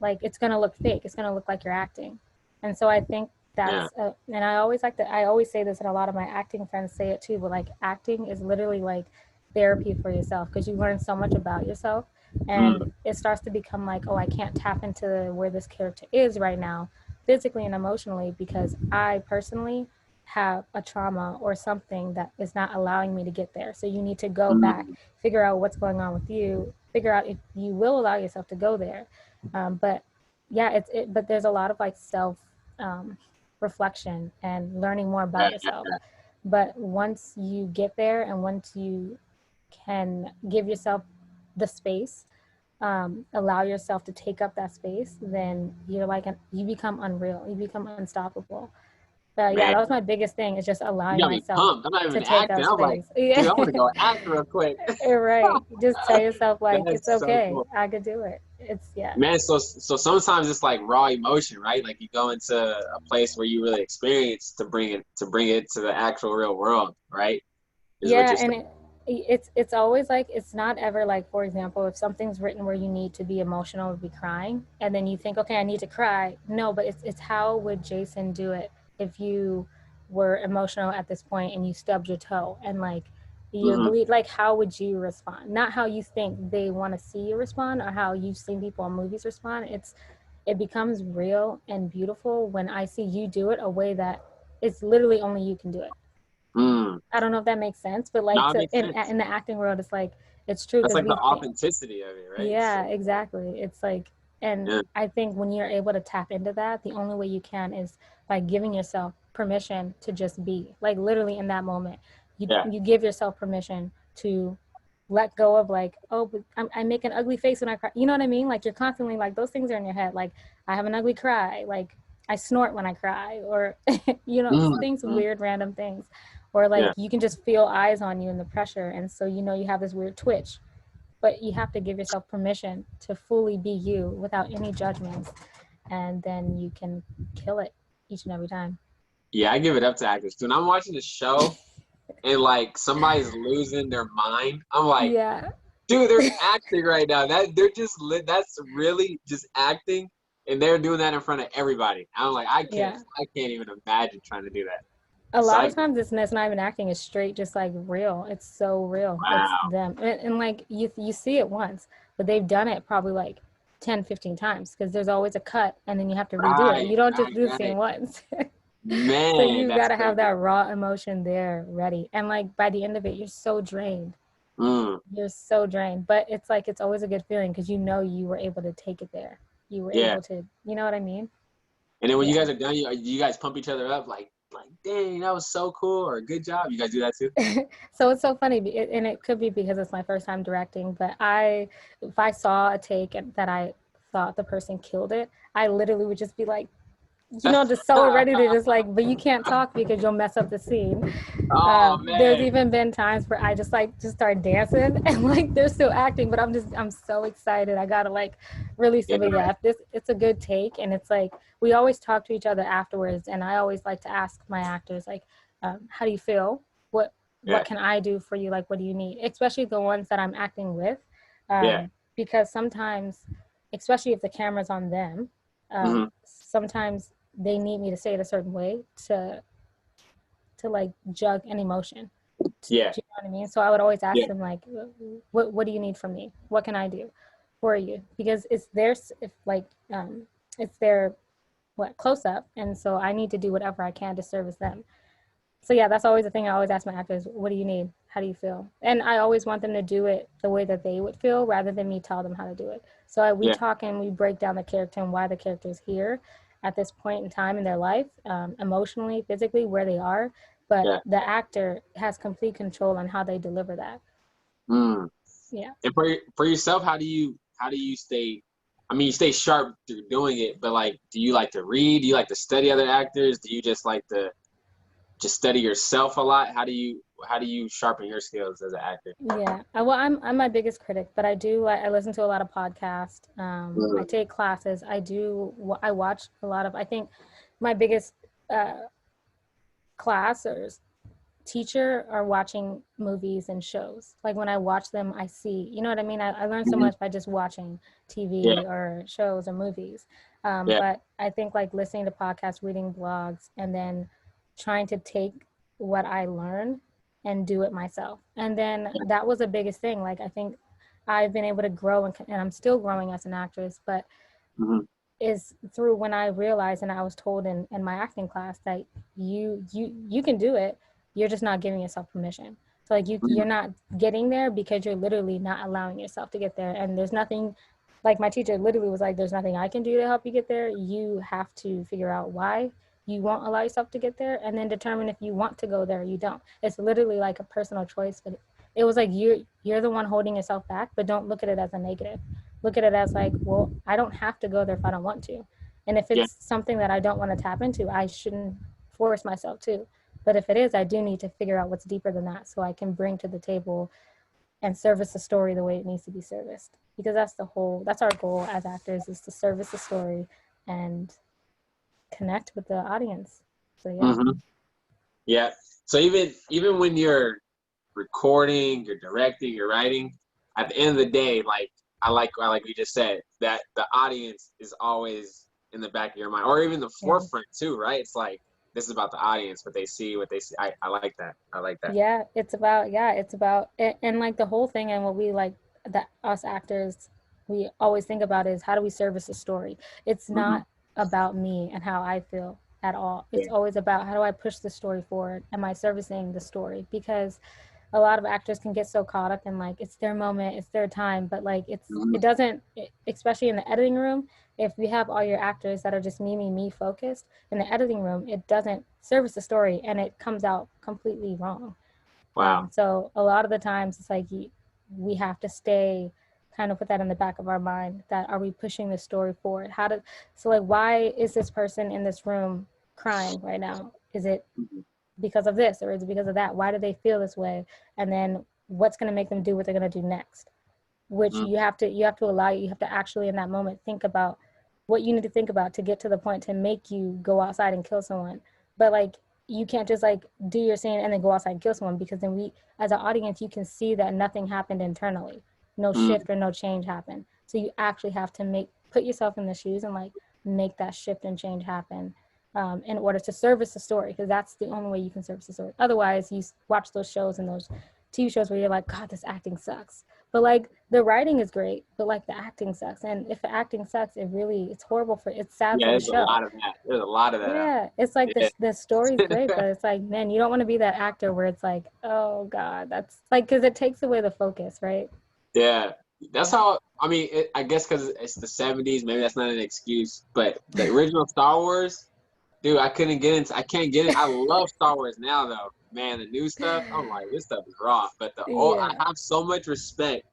like it's gonna look fake. It's gonna look like you're acting. And so I think Yeah. and I always like to, I always say this, and a lot of my acting friends say it too, but like acting is literally like therapy for yourself, because you learn so much about yourself, and Mm, it starts to become like, oh, I can't tap into where this character is right now, physically and emotionally, because I personally have a trauma or something that is not allowing me to get there. So you need to go back, mm. figure out what's going on with you, figure out if you will allow yourself to go there. But yeah, but there's a lot of like self um, reflection and learning more Yeah, about yourself. yeah, But once you get there and once you can give yourself the space, allow yourself to take up that space, then you're like you become unreal. You become unstoppable. But yeah, man. that was my biggest thing, is just You allowing got me myself pumped. I'm not to even take acting. up I'm like, space. Yeah, dude, I want to go act real quick. right. Just tell yourself like it's That's so okay. cool. I could do it. It's yeah. Man, so sometimes it's like raw emotion, right? Like you go into a place where you really experience to bring it to the actual real world, right? Is what Yeah, you're and saying. it's always like, it's not ever like, for example, if something's written where you need to be emotional or be crying, and then you think, okay, I need to cry. No, but it's how would Jason do it if you were emotional at this point and you stubbed your toe and like you're Hmm. bleed, like how would you respond? Not how you think they want to see you respond or how you've seen people in movies respond. It becomes real and beautiful when I see you do it a way that it's literally only you can do it. Mm. I don't know if that makes sense, but like No, it makes sense. in the acting world, it's like it's true That's because like the we think, authenticity of it, right? yeah, So, exactly. It's like, and yeah, I think when you're able to tap into that, the only way you can is by giving yourself permission to just be, like literally in that moment. yeah. You give yourself permission to let go of like, oh, but I make an ugly face when I cry. You know what I mean? Like you're constantly like those things are in your head. Like I have an ugly cry. Like I snort when I cry, or Mm, things, mm, weird, random things, or like yeah, you can just feel eyes on you in the pressure, and so you have this weird twitch, but you have to give yourself permission to fully be you without any judgments, and then you can kill it each and every time. yeah. I give it up to actors too. When I'm watching the show and like somebody's losing their mind, I'm like, Yeah. dude, they're acting right now. That's really just acting, and they're doing that in front of everybody. I'm like, Yeah, I can't even imagine trying to do that. a So lot I, of times it's not even acting, it's straight just like real. It's so real, it's wow, them, and like you see it once, but they've done it probably like 10, 15 times, because there's always a cut and then you have to redo it. right, You don't just right, do the scene right. once. So Man, you've got that's to have crazy. that raw emotion there ready, and like by the end of it you're so drained. Mm, You're so drained, but it's like it's always a good feeling because you were able to take it there. You were yeah. able to, you know what I mean? And then when you Yeah. guys are done, you guys pump each other up like, dang, that was so cool, or good job. You guys do that too? So it's so funny, and it could be because it's my first time directing, but if I saw a take that I thought the person killed it, I literally would just be like, just so ready to just like, but you can't talk because you'll mess up the scene. Oh There's man, even been times where I just like just start dancing and like they're still acting, but I'm so excited. I gotta like release yeah, it. But yeah, if it's a good take, and it's like we always talk to each other afterwards, and I always like to ask my actors like, how do you feel? What yeah, can I do for you? Like, what do you need? Especially the ones that I'm acting with. yeah. because sometimes, especially if the camera's on them, sometimes they need me to say it a certain way to like jug an emotion. Yeah. Do you know what I mean? So I would always ask Yeah. them like, what do you need from me? What can I do for you? Because it's theirs, if like it's their what close up, and so I need to do whatever I can to service them. So yeah, that's always the thing I always ask my actors, what do you need? How do you feel? And I always want them to do it the way that they would feel rather than me tell them how to do it. So we Yeah. talk and we break down the character and why the character is here at this point in time in their life, emotionally, physically, where they are. But Yeah. the actor has complete control on how they deliver that. Mm. Yeah. And for yourself, how do you stay? I mean, you stay sharp through doing it, but like, do you like to read? Do you like to study other actors? Do you just like to just study yourself a lot? How do you sharpen your skills as an actor? Yeah. Well, I'm my biggest critic, but I listen to a lot of podcasts. I Mm. take classes. I watch a lot of. I think my biggest class or teacher are watching movies and shows. Like when I watch them, I see, you know what I mean? I learn so Mhm. much by just watching Yeah. TV or shows or movies. Yeah. But I think like listening to podcasts, reading blogs, and then trying to take what I learn and do it myself. And then that was the biggest thing. Like I think I've been able to grow and I'm still growing as an actress, but Hmm. is through when I realized and I was told in my acting class that you can do it. You're just not giving yourself permission. So like you're not getting there because you're literally not allowing yourself to get there. And there's nothing like my teacher literally was like, there's nothing I can do to help you get there. You have to figure out why you won't allow yourself to get there and then determine if you want to go there or you don't. It's literally like a personal choice, but it was like you're the one holding yourself back, but don't look at it as a negative. Look at it as like, well, I don't have to go there if I don't want to. And if Yeah. it's something that I don't want to tap into, I shouldn't force myself to. But if it is, I do need to figure out what's deeper than that so I can bring to the table and service the story the way it needs to be serviced. Because that's our goal as actors is to service the story and connect with the audience. So yeah. Hmm. Yeah. So even when you're recording, you're directing, you're writing, at the end of the day, like I like we just said, that the audience is always in the back of your mind, or even the Yeah. forefront too, right? It's like this is about the audience, what they see, what they see. I like that. I like that. It's about and like the whole thing and what we like that us actors we always think about is how do we service the story. It's Hmm. not about me and how I feel at all. It's Yeah. always about how do I push the story forward. Am I servicing the story? Because a lot of actors can get so caught up in like it's their moment, it's their time, but like Hmm. it doesn't, especially in the editing room. If you have all your actors that are just me focused in the editing room, it doesn't service the story and it comes out completely wrong. Wow. So a lot of the times it's like we have to stay kind of put that in the back of our mind that are we pushing the story forward? So like why is this person in this room crying right now? Is it Hmm. because of this or is it because of that? Why do they feel this way? And then what's going to make them do what they're going to do next? Which Hmm. you have to actually in that moment think about what you need to think about to get to the point to make you go outside and kill someone. But like you can't just like do your scene and then go outside and kill someone because then we as an audience you can see that nothing happened internally. No Hmm. shift or no change happened. So you actually have to put yourself in the shoes and like make that shift and change happen in order to service the story because that's the only way you can service the story. Otherwise, you watch those shows and those TV shows where you're like, God, this acting sucks. But like the writing is great, but like the acting sucks. And if the acting sucks, it's horrible it's sad Yeah, for the there's a show. lot of that. There's a lot of that out Yeah, it's like there. the story's great, Yeah. but it's like, man, you don't want to be that actor where it's like, oh God, that's like because it takes away the focus, right? Yeah, that's Yeah, how. I mean, I guess because it's the '70s, maybe that's not an excuse. But the original Star Wars, dude, I couldn't get into. I can't get it. I love Star Wars now, though. Man, the new stuff, I'm like, this stuff is raw. But I yeah, have so much respect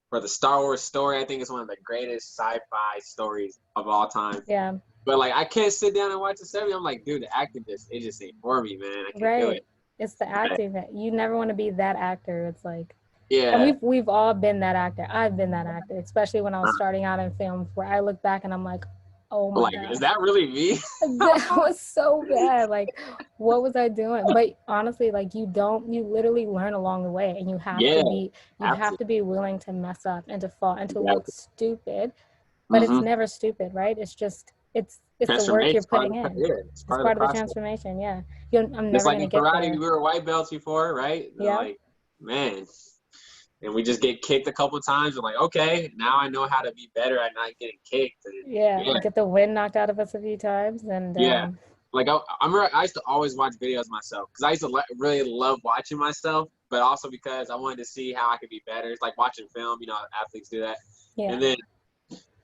for the Star Wars story. I think it's one of the greatest sci-fi stories of all time. yeah, But like, I can't sit down and watch the '70s. I'm like, dude, the acting just ain't for me, man. I can't do it. right. It's the But acting that you never want to be that actor. It's like, and yeah. we've all been that actor. I've been that actor, especially when I was starting out in films, where I look back and I'm like, Oh my Like, is gosh. that really me? That was so bad. Like, what was I doing? But honestly, like you literally learn along the way and Yeah, you have have to. to be willing to mess up and to fall and to look Exactly. stupid, but it's Mm-hmm. never stupid, right? It's the work Transformation you're is part putting of the, in. yeah, it's It's part of the part of the process. transformation. Yeah. I'm Just never like going to in get karate, we there. were white belts before, right? And Yeah. like, man, and we just get kicked a couple times. We're like, okay, now I know how to be better at not getting kicked. And Yeah. yeah, Get the wind knocked out of us a few times and yeah. Like I remember I used to always watch videos myself because I used to really love watching myself, but also because I wanted to see how I could be better. It's like watching film, you know, athletes do that. yeah. And then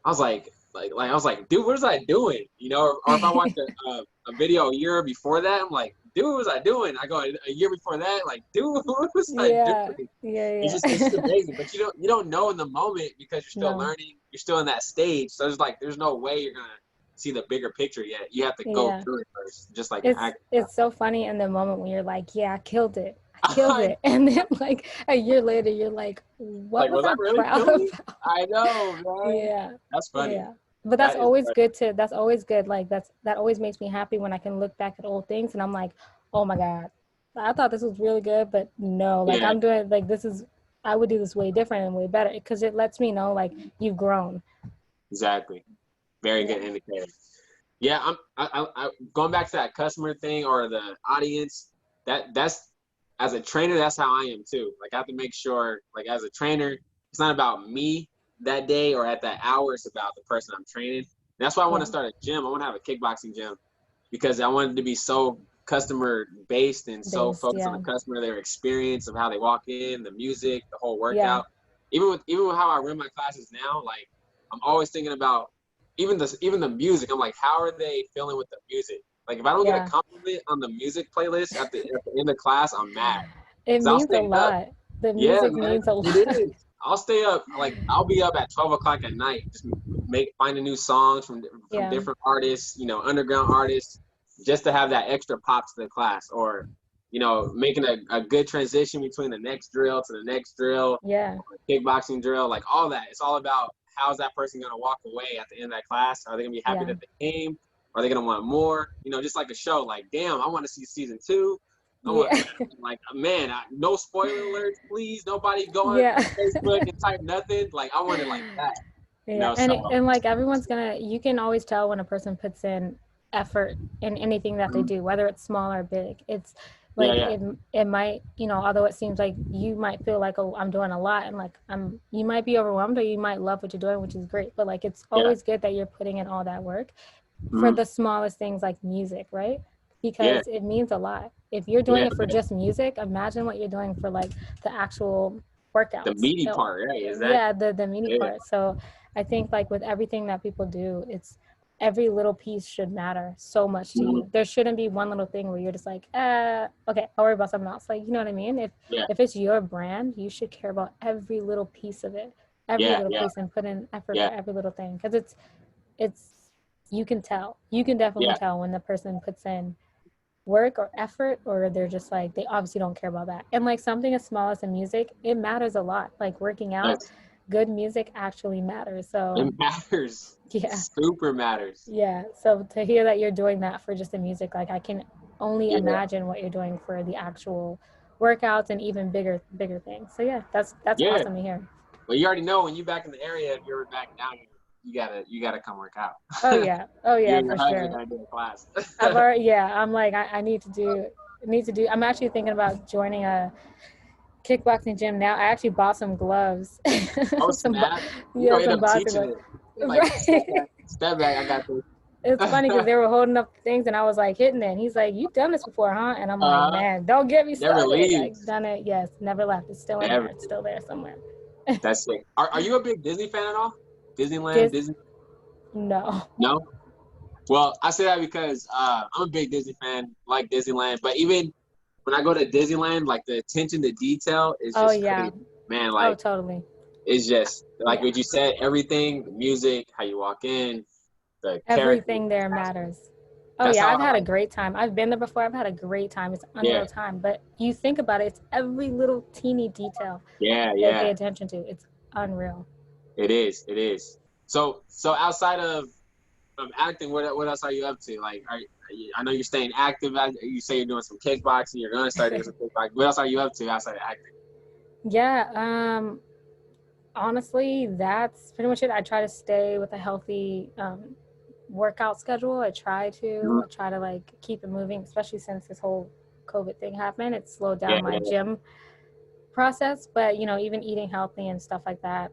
I was like I was like, dude, what was I doing? You know, or if I watched a video a year before that, I'm like, dude, what was I doing? I go a year before that, like, dude, what was I Yeah. doing? Yeah. It's just Yeah. amazing. But you don't know in the moment because you're still No. learning, you're still in that stage. So it's like there's no way you're gonna see the bigger picture yet. You have to go Yeah. through it first, just like an actor. It's so funny in the moment when you're like, yeah, I killed it. I killed I it. And then like a year later you're like, what like, was was I I really proud killing it? about? I know, man. Yeah. That's funny. Yeah. But That is funny. that's always good. Like that always makes me happy when I can look back at old things and I'm like, oh my God, I thought this was really good, but no, like Yeah, I'm doing like I would do this way different and way better because it lets me know like you've grown. exactly. Very Yeah. good indicator. Yeah, I going back to that customer thing or the audience. That's as a trainer, that's how I am too. Like I have to make sure, like as a trainer, it's not about me that day or at that hour. It's about the person I'm training. And that's why I want to Yeah. start a gym. I want to have a kickboxing gym because I wanted to be so customer based and so Based. focused on Yeah. the customer, their experience of how they walk in, the music, the whole Yeah. workout. Even with how I run my classes now, like I'm always thinking about even the music. I'm like, how are they feeling with the music? Like if I don't get a Yeah. compliment on the music playlist at the end of class, I'm mad. It Cause I'll means a stay up. lot. The Yeah, music man, means a it lot. is. I'll stay up. Like I'll be up at 12 o'clock at night, just finding new songs from Yeah. different artists, you know, underground artists, just to have that extra pop to the class, or you know, making a good transition between the next drill to the next drill, Yeah. kickboxing drill, like all that. It's all about how's that person gonna walk away at the end of that class? Are they gonna be happy Yeah. that they came? Are they gonna want more? You know, just like a show. Like, damn, I want to see season two. I want Yeah. like man, no spoiler alerts, please. Nobody go on Yeah. Facebook and type nothing. Like I want it like that. You Yeah, know, so and like you can always tell when a person puts in effort in anything that they do, whether it's small or big. It's yeah, like yeah, it might, although it seems like you might feel like, oh, I'm doing a lot and like you might be overwhelmed or you might love what you're doing, which is great. But like it's yeah, always good that you're putting in all that work for mm-hmm. the smallest things like music, right? Yeah, Because it means a lot. If you're doing yeah. it for just music, imagine what you're doing for like the actual The workouts. meaty part, right? Yeah, Exactly. the meaty Yeah. part. So I think like with everything that people do, it's every little piece should matter so much to Mm-hmm. you. There shouldn't be one little thing where you're just like, okay, I'll worry about something else. Like, you know what I mean? Yeah, If it's your brand, you should care about every little piece of it, every yeah, little yeah, piece, and put in effort for yeah, every little thing. Because it's you can tell. You can definitely yeah. tell when the person puts in work or effort or they're just like they obviously don't care about that. And like something as small as the music, it matters a lot. Like working out, Yes, good music actually matters. So it matters. yeah. Super matters. Yeah. So to hear that you're doing that for just the music, like I can only Yeah, imagine what you're doing for the actual workouts and even bigger things. So yeah, that's yeah. awesome to hear. Well, you already know when you back in the area, if you're back down here, you gotta come work out. Oh yeah. Oh You yeah, and your for husband sure. gotta do a class. I've already yeah, I'm like I need to do I'm actually thinking about joining a kickboxing gym now. I actually bought some gloves. Oh some snap! You yeah, gonna end some up boxing teaching gloves. it. You're like Right. step back. I got this. It's funny because they were holding up things and I was like hitting it. And he's like, "You've done this before, huh?" And I'm like, uh, "Man, don't get me never started. I've leaves. done it. Yes, never left. It's still in there. Never. It's still there somewhere." That's it. Are you a big Disney fan at all? Disneyland, Dis Disney? no. No. Well, I say that because I'm a big Disney fan, like Disneyland. But even when I go to Disneyland, like the attention to detail is Oh just yeah. crazy, man. Oh Like totally. it's just like Yeah. what you said. Everything, the music, how you walk in, the character. Everything there matters. Oh That's yeah, how I've I had a like. great time. I've been there before. I've had a great time. It's an Yeah, unreal time. But you think about it, it's every little teeny detail yeah, they pay yeah. attention to. It's unreal. It is. It is. So outside of of acting, what else are you up to? Like, I know you're staying active. You say you're doing some kickboxing. You're gonna start doing some kickboxing. What else are you up to outside of acting? Yeah, honestly, that's pretty much it. I try to stay with a healthy workout schedule. Mhm. I try to like keep it moving, especially since this whole COVID thing happened. It slowed Yeah, down my yeah, gym process, but even eating healthy and stuff like that.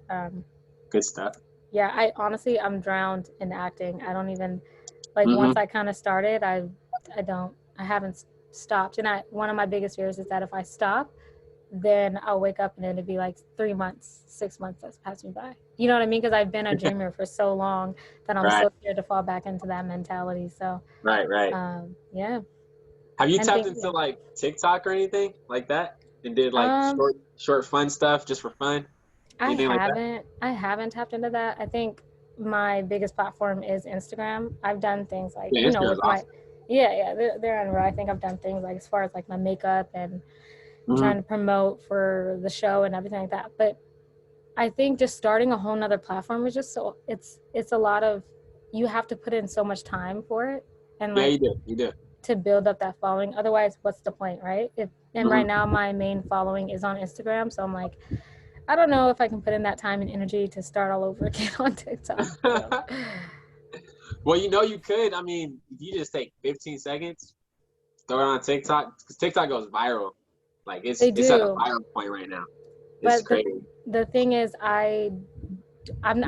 good stuff. Yeah, I'm drowned in acting. I don't even like once Hmm. I kind of started, I haven't stopped. And one of my biggest fears is that if I stop, then I'll wake up and it'll be like 3 months, 6 months that's passed me by. You know what I mean? Because I've been a dreamer for so long that I'm Right, so scared to fall back into that mentality. So, right. yeah, Have you and tapped think into yeah. like TikTok or anything like that, and did like Um, short fun stuff just for fun? Anything like that? I haven't tapped into that. I think my biggest platform is Instagram. I've done things like, Yeah, Instagram is with my, awesome. yeah, they're on where I think I've done things like as far as like my makeup and Hmm. trying to promote for the show and everything like that. But I think just starting a whole nother platform is just it's a lot of, you have to put in so much time for it and Yeah, like you do. to build up that following. Otherwise, what's the point, right? If and Hmm. right now my main following is on Instagram, so I'm like, I don't know if I can put in that time and energy to start all over again on TikTok. So Well, you could. I mean, if you just take 15 seconds, throw it on TikTok, because TikTok goes viral. Like they it's at a do, viral point right now. It's but crazy. the thing is, I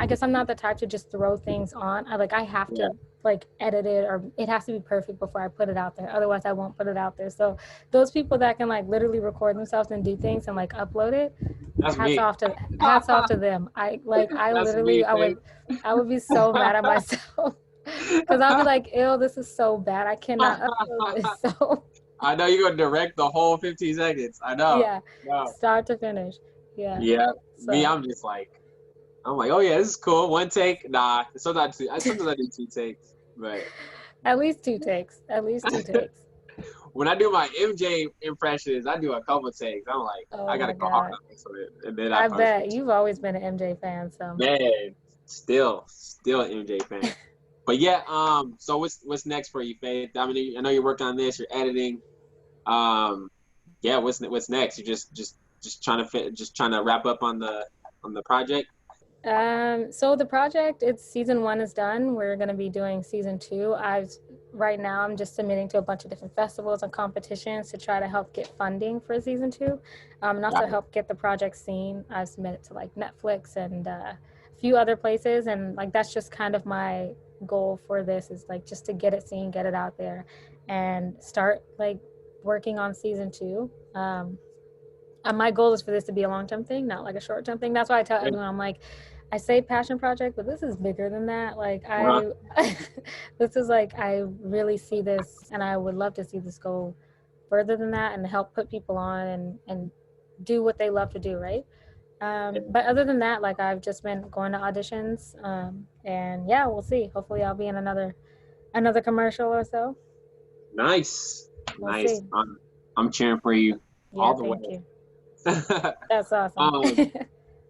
guess I'm not the type to just throw things on. I have Yeah, to like edit it, or it has to be perfect before I put it out there. Otherwise, I won't put it out there. So those people that can like literally record themselves and do things and like upload it, that's me. hats off to them. I That's literally me, babe. I would be so mad at myself because I'll be like, ew, this is so bad. I cannot upload this. So I know you're gonna direct the whole 15 seconds. I know. yeah, No. start to finish. Yeah. Yeah. Me, So I'm like, oh yeah, this is cool. One take. Nah. Sometimes I do two takes. But at least two takes. At least two takes. when I do my MJ impressions, I do a couple takes. I'm like, I Oh gotta my go hard god. on this one, and then I I post bet it. you've always been an MJ fan, so Man, still an MJ fan. But yeah, so what's next for you, Faith? I mean, I know you're working on this. You're editing. Um, yeah, what's next? You just trying to just trying to wrap up on the project. so the project, it's season one is done. We're gonna be doing season two. I've Right now I'm just submitting to a bunch of different festivals and competitions to try to help get funding for season two, and Got also it. help get the project seen. I've submitted to like Netflix and a few other places, and like that's just kind of my goal for this is like just to get it seen, get it out there, and start like working on season two. My goal is for this to be a long term thing, not like a short term thing. That's why I tell everyone, I'm like, I say passion project, but this is bigger than that. Like Uh-huh. this is like I really see this, and I would love to see this go further than that and help put people on and do what they love to do, right? But other than that, like I've just been going to auditions, and yeah, we'll see. Hopefully, I'll be in another commercial or so. Nice, We'll nice. see. I'm cheering for you Yeah, all the thank you. way. That's awesome. um,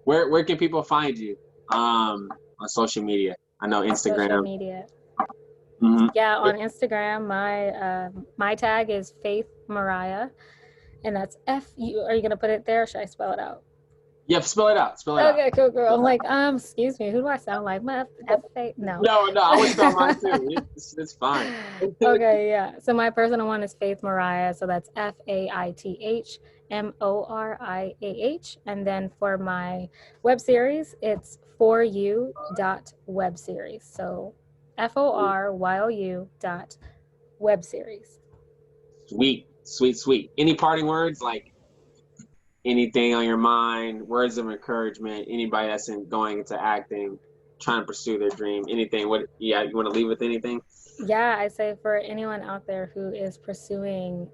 where can people find you? On social media. I know On social Instagram. media. Hmm. Yeah, on Instagram, my tag is Faith Moriah, and that's F-U. Are you gonna put it there? Or should I spell it out? Yeah, spell it out. Spell it out. Okay, cool, girl. Spell I'm it out. like, excuse me, who do I sound like? My F Faith? No. No, I would spell mine too. It's fine. Okay, yeah. So my personal one is Faith Moriah. So that's FAITH MORIAH. And then for my web series, it's for you dot web series. So FORYOU dot web series. Sweet. Any parting words? Like anything on your mind, words of encouragement, anybody that's going into acting, trying to pursue their dream, anything. Yeah, you want to leave with anything? Yeah, I say for anyone out there who is pursuing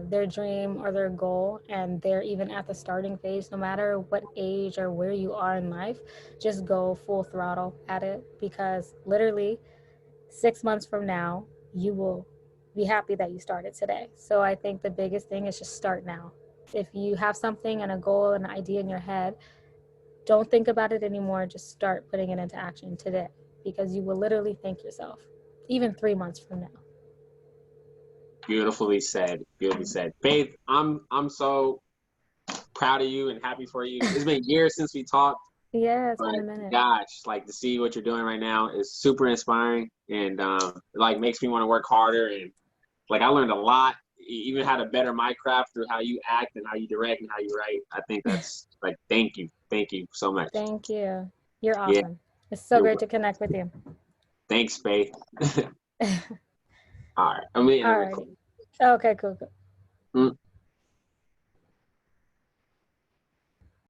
their dream or their goal, and they're even at the starting phase, no matter what age or where you are in life, just go full throttle at it, because literally 6 months from now, you will be happy that you started today. So I think the biggest thing is just start now. If you have something and a goal and an idea in your head, don't think about it anymore. Just start putting it into action today, because you will literally thank yourself. even 3 months from now. Beautifully said. Beautifully said. Faith, I'm so proud of you and happy for you. It's been years since we talked, Yeah, it's been but a minute. gosh, like to see what you're doing right now is super inspiring and like makes me want to work harder and like I learned a lot, even how to better my craft through how you act and how you direct and how you write. I think that's like thank you so much. Thank you. You're Yeah, awesome. It's so you're great welcome. to connect with you. Thanks, Faith. All right, I'm gonna end the Alrighty. recording. Okay, cool.